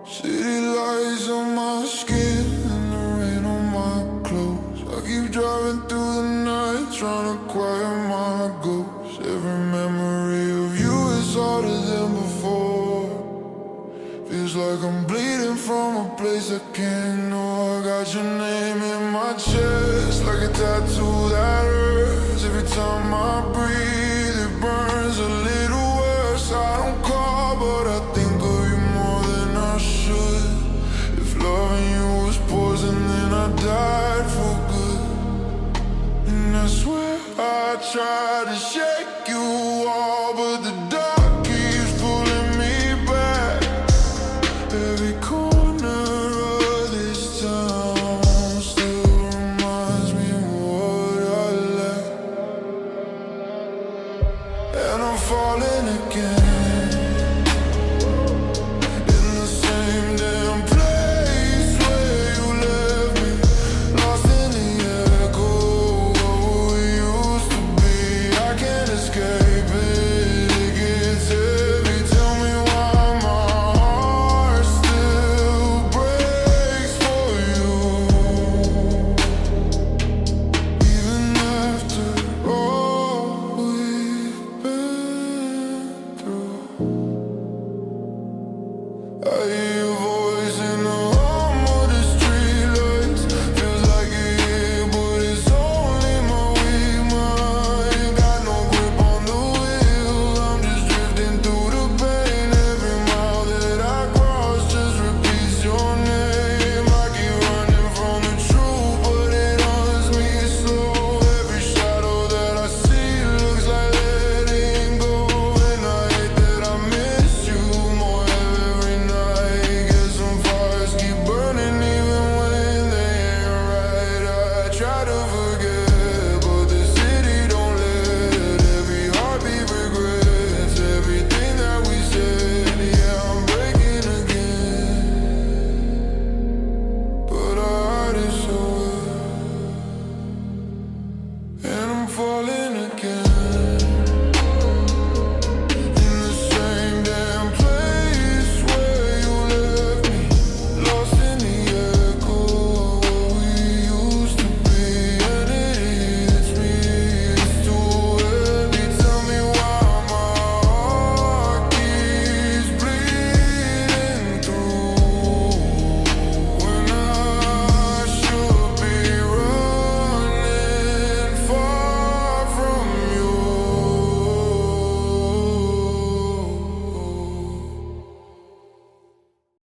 City lights on my skin and the rain on my clothes. I keep driving through the night, trying to quiet my ghosts. Every memory of you is harder than before. Feels like I'm bleeding from a place I can't know. I got your name in my chest, like a tattoo that hurts. Every time I breathe, it burns a little worse. I don't call, but I think of you more than I should. If loving you was poison, then I died for good. And I swear I tried to shake you all, but the dark keeps pulling me back. Every corner of this town still reminds me of what I left. And I'm falling again.